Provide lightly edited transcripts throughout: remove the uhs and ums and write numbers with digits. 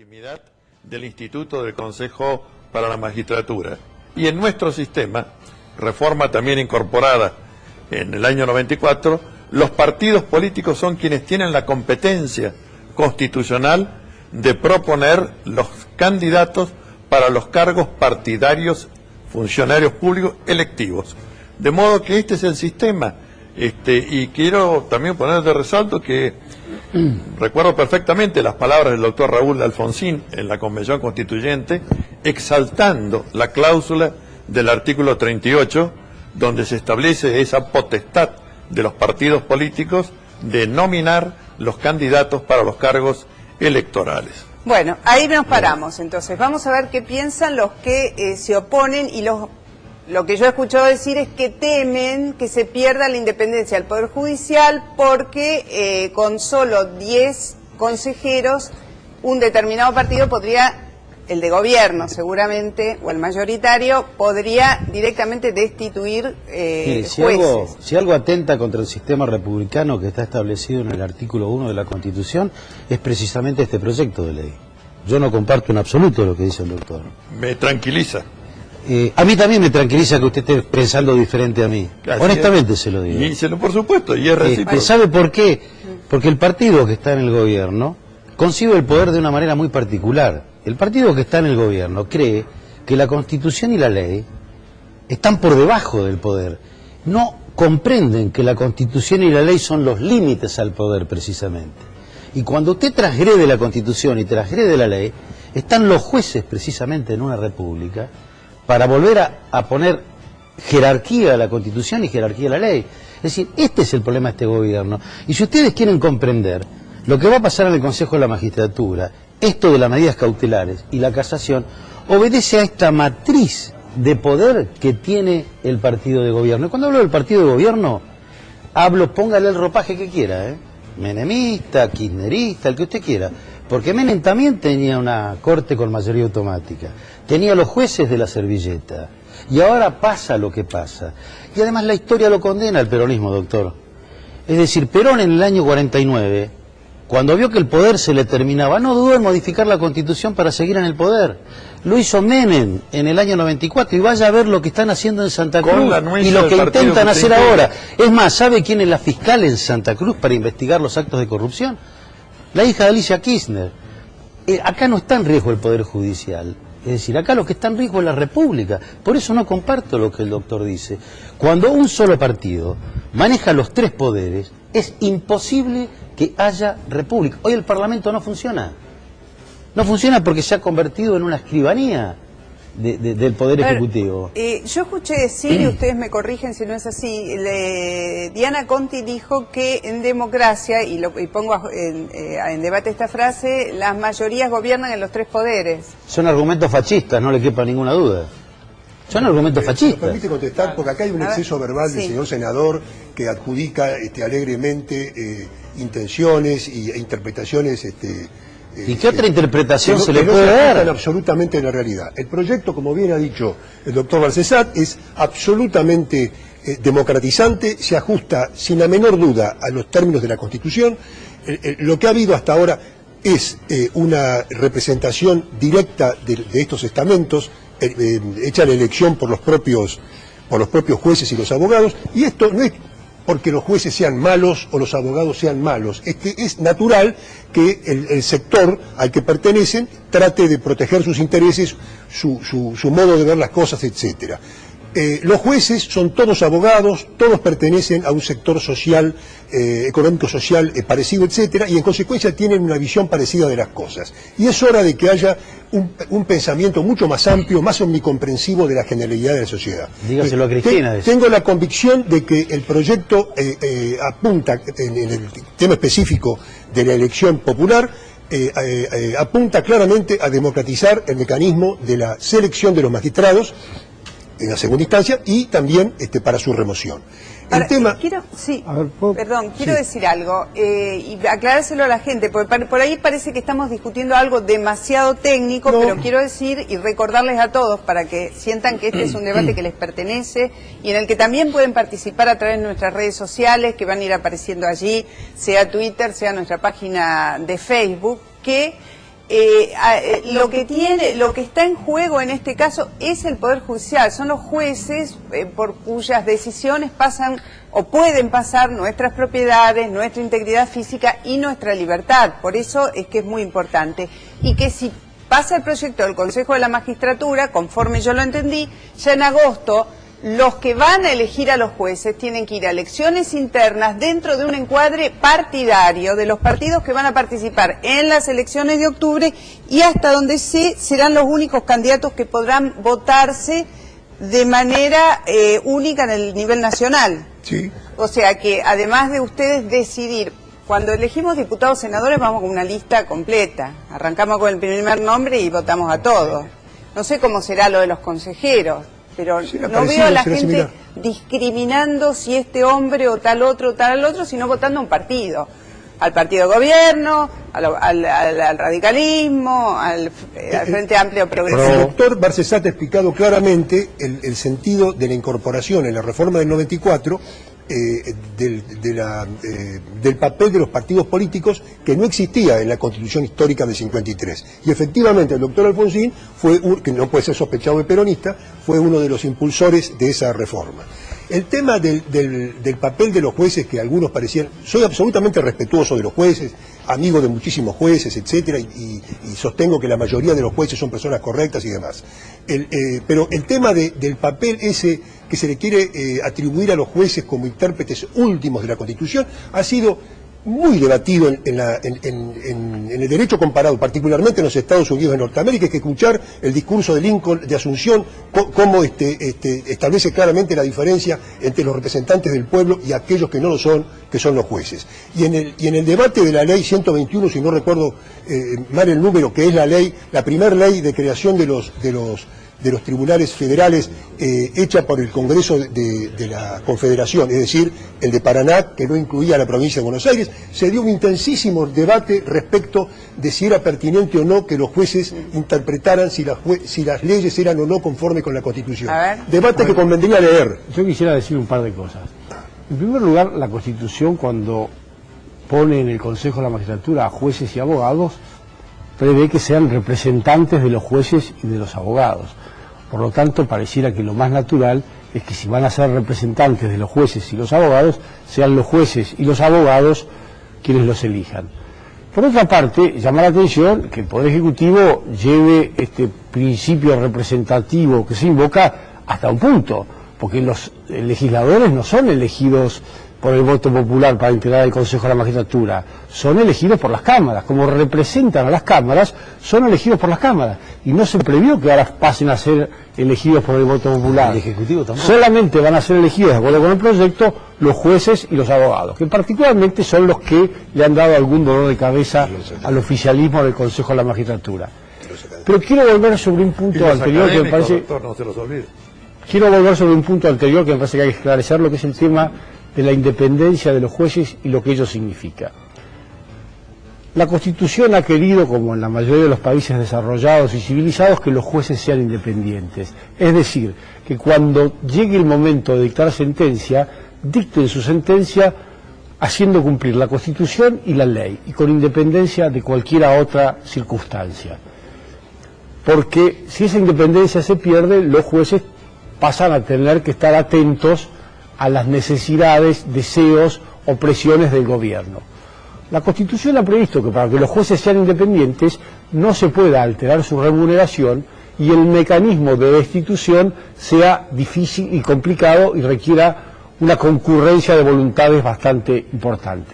legitimidad del Instituto del Consejo para la Magistratura. Y en nuestro sistema, reforma también incorporada en el año 94, los partidos políticos son quienes tienen la competencia constitucional de proponer los candidatos para los cargos partidarios, funcionarios públicos electivos. De modo que este es el sistema. Y quiero también poner de resalto que recuerdo perfectamente las palabras del doctor Raúl de Alfonsín en la Convención Constituyente, exaltando la cláusula del artículo 38, donde se establece esa potestad de los partidos políticos de nominar los candidatos para los cargos electorales. Bueno, ahí nos paramos, entonces. Vamos a ver qué piensan los que se oponen y lo que yo he escuchado decir es que temen que se pierda la independencia del Poder Judicial porque con solo 10 consejeros un determinado partido podría, el de gobierno seguramente, o el mayoritario, podría directamente destituir jueces. Si algo atenta contra el sistema republicano que está establecido en el artículo 1 de la Constitución es precisamente este proyecto de ley. Yo no comparto en absoluto lo que dice el doctor. Me tranquiliza. A mí también me tranquiliza que usted esté pensando diferente a mí. Así honestamente es. se lo digo. Díselo por supuesto, y es recíproco. ¿Sabe por qué? Porque el partido que está en el gobierno concibe el poder de una manera muy particular. El partido que está en el gobierno cree que la Constitución y la ley están por debajo del poder. No comprenden que la Constitución y la ley son los límites al poder precisamente. Y cuando usted transgrede la Constitución y transgrede la ley, están los jueces precisamente en una república para volver a poner jerarquía a la Constitución y jerarquía a la ley. Es decir, este es el problema de este gobierno. Y si ustedes quieren comprender lo que va a pasar en el Consejo de la Magistratura, esto de las medidas cautelares y la casación, obedece a esta matriz de poder que tiene el partido de gobierno. Y cuando hablo del partido de gobierno, póngale el ropaje que quiera, menemista, kirchnerista, el que usted quiera. Porque Menem también tenía una corte con mayoría automática, tenía los jueces de la servilleta, y ahora pasa lo que pasa. Y además la historia lo condena al peronismo, doctor. Es decir, Perón en el año 49, cuando vio que el poder se le terminaba, no dudó en modificar la Constitución para seguir en el poder. Lo hizo Menem en el año 94, y vaya a ver lo que están haciendo en Santa Cruz y lo que intentan hacer ahora. Es más, ¿sabe quién es la fiscal en Santa Cruz para investigar los actos de corrupción? La hija de Alicia Kirchner. Acá no está en riesgo el Poder Judicial. Es decir, acá lo que está en riesgo es la República. Por eso no comparto lo que el doctor dice. Cuando un solo partido maneja los tres poderes, es imposible que haya república. Hoy el Parlamento no funciona. No funciona porque se ha convertido en una escribanía del Poder Ejecutivo. Yo escuché decir, y ustedes me corrigen si no es así, Diana Conti dijo que en democracia, y pongo en debate esta frase, las mayorías gobiernan en los tres poderes. Son argumentos fascistas, no le quepa ninguna duda. Son argumentos fascistas. ¿Me permite contestar? Porque acá hay un exceso verbal del señor senador que adjudica alegremente intenciones e interpretaciones... ¿Y qué otra interpretación se le puede dar? No se ajustan absolutamente a la realidad. El proyecto, como bien ha dicho el doctor Balcesat, es absolutamente democratizante, se ajusta sin la menor duda a los términos de la Constitución. Lo que ha habido hasta ahora es una representación directa de estos estamentos, hecha la elección por los propios jueces y los abogados, y esto no es porque los jueces sean malos o los abogados sean malos. Es natural que el sector al que pertenecen trate de proteger sus intereses, su modo de ver las cosas, etcétera. Los jueces son todos abogados, todos pertenecen a un sector social, económico social parecido, etcétera, y en consecuencia tienen una visión parecida de las cosas. Y es hora de que haya un pensamiento mucho más amplio, más omnicomprensivo de la generalidad de la sociedad. Dígaselo a Cristina. Tengo la convicción de que el proyecto apunta, en el tema específico de la elección popular, apunta claramente a democratizar el mecanismo de la selección de los magistrados, en la segunda instancia, y también para su remoción. Quiero decir algo y aclarárselo a la gente, porque por ahí parece que estamos discutiendo algo demasiado técnico, pero quiero decir y recordarles a todos para que sientan que este es un debate que les pertenece y en el que también pueden participar a través de nuestras redes sociales que van a ir apareciendo allí, sea Twitter, sea nuestra página de Facebook, que lo que está en juego en este caso es el Poder Judicial, son los jueces por cuyas decisiones pasan o pueden pasar nuestras propiedades, nuestra integridad física y nuestra libertad. Por eso es que es muy importante. Y que si pasa el proyecto del Consejo de la Magistratura, conforme yo lo entendí, ya en agosto los que van a elegir a los jueces tienen que ir a elecciones internas dentro de un encuadre partidario de los partidos que van a participar en las elecciones de octubre, y hasta donde sé serán los únicos candidatos que podrán votarse de manera única en el nivel nacional. Sí. O sea que además de ustedes decidir, cuando elegimos diputados senadores vamos con una lista completa, arrancamos con el primer nombre y votamos a todos. No sé cómo será lo de los consejeros, pero sí, no veo a la gente discriminando si este hombre o tal otro, sino votando a un partido. Al partido de gobierno, al radicalismo, al Frente Amplio Progresista. El doctor Barcesat ha explicado claramente el sentido de la incorporación en la reforma del 94 del papel de los partidos políticos que no existía en la Constitución histórica del 53. Y efectivamente el doctor Alfonsín, que no puede ser sospechado de peronista, fue uno de los impulsores de esa reforma. El tema del papel de los jueces, que algunos parecían... Soy absolutamente respetuoso de los jueces, amigo de muchísimos jueces, etcétera, y sostengo que la mayoría de los jueces son personas correctas y demás. Pero el tema del papel ese que se le quiere atribuir a los jueces como intérpretes últimos de la Constitución ha sido muy debatido en el derecho comparado, particularmente en los Estados Unidos de Norteamérica. Hay que escuchar el discurso de Lincoln de Asunción, cómo establece claramente la diferencia entre los representantes del pueblo y aquellos que no lo son, que son los jueces. Y en el debate de la ley 121, si no recuerdo mal el número, que es la primera ley de creación de los tribunales federales hecha por el Congreso de la Confederación, es decir, el de Paraná, que no incluía a la provincia de Buenos Aires, se dio un intensísimo debate respecto de si era pertinente o no que los jueces interpretaran si las leyes eran o no conformes con la Constitución. Debate que convendría leer. Yo quisiera decir un par de cosas. En primer lugar, la Constitución, cuando pone en el Consejo de la Magistratura a jueces y abogados, prevé que sean representantes de los jueces y de los abogados. Por lo tanto, pareciera que lo más natural es que si van a ser representantes de los jueces y los abogados, sean los jueces y los abogados quienes los elijan. Por otra parte, llama la atención que el Poder Ejecutivo lleve este principio representativo que se invoca hasta un punto, porque los legisladores no son elegidos por el voto popular para integrar el Consejo de la Magistratura, son elegidos por las cámaras. Como representan a las cámaras, son elegidos por las cámaras. Y no se previó que ahora pasen a ser elegidos por el voto popular. El Ejecutivo tampoco. Solamente van a ser elegidos, de acuerdo con el proyecto, los jueces y los abogados, que particularmente son los que le han dado algún dolor de cabeza al oficialismo del Consejo de la Magistratura. Pero quiero volver sobre un punto anterior que me parece... Doctor, no se los olvide. Quiero volver sobre un punto anterior que me parece que hay que esclarecer, lo que es el tema de la independencia de los jueces y lo que ello significa. La Constitución ha querido, como en la mayoría de los países desarrollados y civilizados, que los jueces sean independientes. Es decir, que cuando llegue el momento de dictar sentencia, dicten su sentencia haciendo cumplir la Constitución y la ley, y con independencia de cualquier otra circunstancia. Porque si esa independencia se pierde, los jueces pasan a tener que estar atentos a las necesidades, deseos o presiones del gobierno. La Constitución ha previsto que para que los jueces sean independientes no se pueda alterar su remuneración y el mecanismo de destitución sea difícil y complicado y requiera una concurrencia de voluntades bastante importante.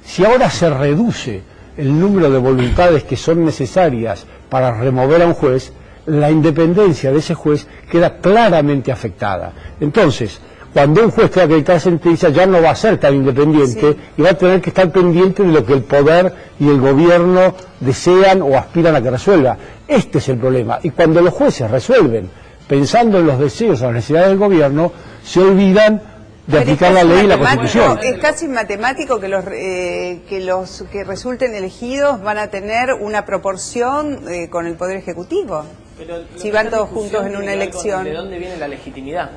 Si ahora se reduce el número de voluntades que son necesarias para remover a un juez, la independencia de ese juez queda claramente afectada. Entonces, cuando un juez tenga que dictar sentencia ya no va a ser tan independiente, y va a tener que estar pendiente de lo que el poder y el gobierno desean o aspiran a que resuelva. Este es el problema. Y cuando los jueces resuelven pensando en los deseos o las necesidades del gobierno, se olvidan de aplicar la ley y la Constitución. Es casi matemático que los que resulten elegidos van a tener una proporción con el Poder Ejecutivo, si van todos juntos en una elección. ¿De dónde viene la legitimidad?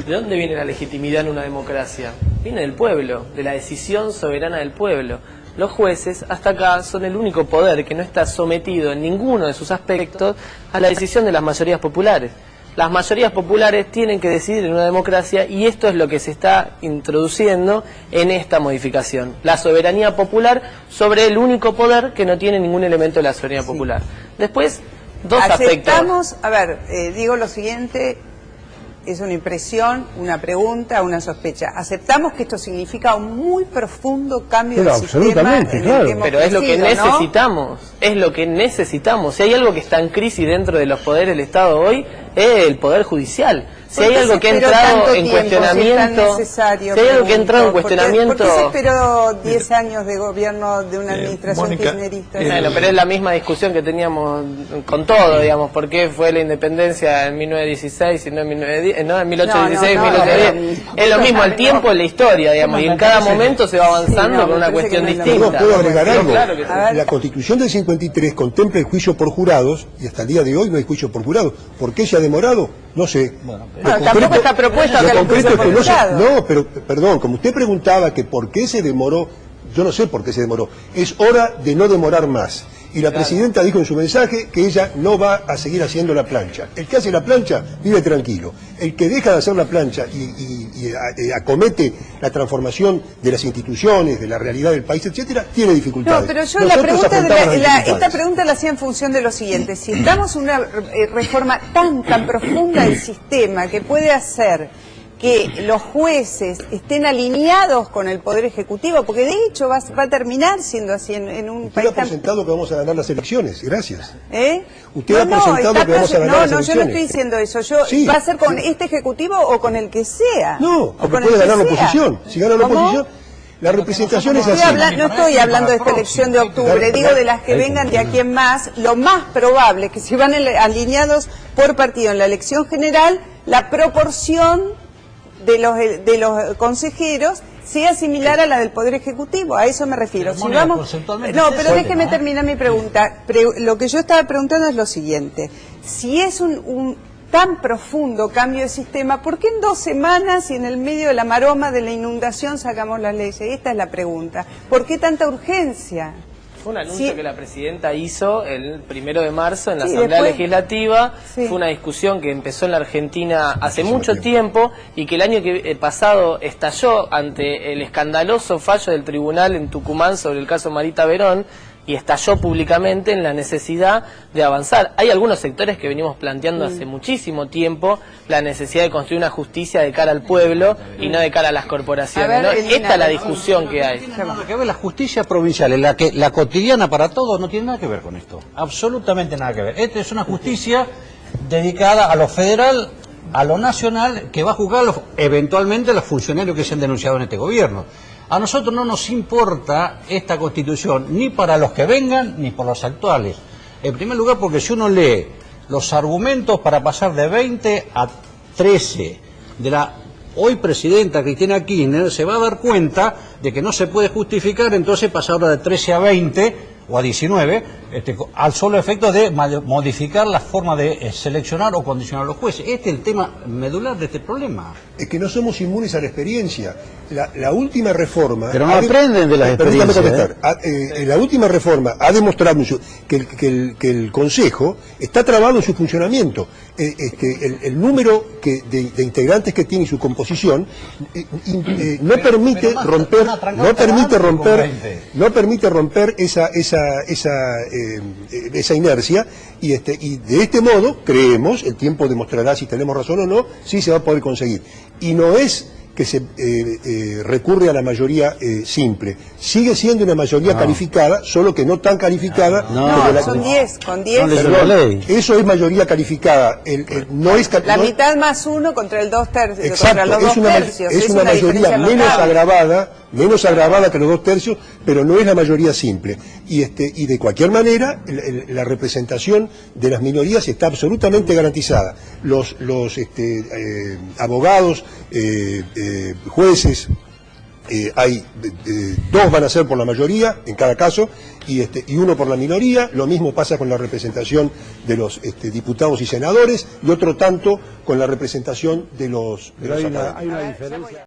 ¿De dónde viene la legitimidad en una democracia? Viene del pueblo, de la decisión soberana del pueblo. los jueces hasta acá son el único poder que no está sometido en ninguno de sus aspectos a la decisión de las mayorías populares. Las mayorías populares tienen que decidir en una democracia y esto es lo que se está introduciendo en esta modificación. La soberanía popular sobre el único poder que no tiene ningún elemento de la soberanía popular. Después, dos aspectos. A ver, digo lo siguiente, es una impresión, una pregunta, una sospecha. Aceptamos que esto significa un muy profundo cambio de sistema en el que hemos pero es lo que necesitamos, ¿no? Es lo que necesitamos. Si hay algo que está en crisis dentro de los poderes del Estado hoy, es el Poder Judicial. Si hay algo que ha entrado en cuestionamiento, si hay algo que ha entrado en cuestionamiento... ¿Por qué se esperó 10 años de gobierno de una administración kirchnerista? Bueno, pero es la misma discusión que teníamos con todo, digamos, ¿por qué fue la independencia en 1916 y no en 1910? No, en 1816, 1810. Es lo mismo, el tiempo es la historia, digamos, y en cada momento se va avanzando con una cuestión distinta. ¿Puedo agregar algo? Claro que sí. La Constitución del 53 contempla el juicio por jurados y hasta el día de hoy no hay juicio por jurados. ¿Por qué se ha demorado? No sé. Tampoco está propuesto que el juicio por jurados. No, pero perdón, como usted preguntaba que por qué se demoró, yo no sé por qué se demoró. Es hora de no demorar más. Y la presidenta dijo en su mensaje que ella no va a seguir haciendo la plancha. El que hace la plancha vive tranquilo. El que deja de hacer la plancha y acomete la transformación de las instituciones, de la realidad del país, etcétera, tiene dificultades. No, pero yo esta pregunta la hacía en función de lo siguiente. Si estamos en una reforma tan profunda del sistema que puede hacer que los jueces estén alineados con el Poder Ejecutivo, porque de hecho va a terminar siendo así en un país tan... Usted ha presentado que vamos a ganar las elecciones, gracias. Usted ha presentado que vamos a ganar las elecciones. No, yo no estoy diciendo eso. ¿Va a ser con este Ejecutivo o con el que sea? No, porque puede ganar la oposición. Si gana la oposición, la representación es así. No estoy hablando de esta elección de octubre, digo de las que vengan de aquí en más. Lo más probable es que si van alineados por partido en la elección general, la proporción de los consejeros sea similar a la del Poder Ejecutivo, a eso me refiero. Si vamos... No, pero déjeme terminar mi pregunta. Lo que yo estaba preguntando es lo siguiente. Si es un tan profundo cambio de sistema, ¿por qué en 2 semanas y en el medio de la maroma de la inundación sacamos las leyes? Esta es la pregunta. ¿Por qué tanta urgencia? Fue un anuncio que la presidenta hizo el 1 de marzo en la Asamblea Legislativa. Fue una discusión que empezó en la Argentina hace mucho tiempo y que el año pasado estalló ante el escandaloso fallo del tribunal en Tucumán sobre el caso Marita Verón y estalló públicamente en la necesidad de avanzar. Hay algunos sectores que venimos planteando hace muchísimo tiempo la necesidad de construir una justicia de cara al pueblo y no de cara a las corporaciones. ¿No? Esta es la discusión que hay. La justicia provincial, la cotidiana para todos, no tiene nada que ver con esto. Absolutamente nada que ver. Esta es una justicia dedicada a lo federal, a lo nacional, que va a juzgar eventualmente a los funcionarios que se han denunciado en este gobierno. A nosotros no nos importa esta Constitución, ni para los que vengan, ni por los actuales. En primer lugar, porque si uno lee los argumentos para pasar de 20 a 13 de la hoy presidenta Cristina Kirchner, se va a dar cuenta de que no se puede justificar entonces pasar ahora de 13 a 20 o a 19, al solo efecto de modificar la forma de seleccionar o condicionar a los jueces. Este es el tema medular de este problema. Es que no somos inmunes a la experiencia. La última reforma... Pero no aprenden de las experiencias. La última reforma ha demostrado que el Consejo está trabado en su funcionamiento. El número de integrantes que tiene y su composición no permite romper esa inercia y de este modo creemos, el tiempo demostrará si tenemos razón o no, si se va a poder conseguir. Y no es que se recurre a la mayoría simple. Sigue siendo una mayoría calificada, solo que no tan calificada. Son 10, con 10. Eso es mayoría calificada. No es la mitad más 1 contra el 2 tercios. Exacto, contra los 2 tercios. Es una mayoría menos agravada que los 2 tercios, pero no es la mayoría simple. Y de cualquier manera, la representación de las minorías está absolutamente garantizada. Los abogados, jueces, hay 2 van a ser por la mayoría en cada caso y 1 por la minoría. Lo mismo pasa con la representación de los diputados y senadores y otro tanto con la representación de los hay una diferencia.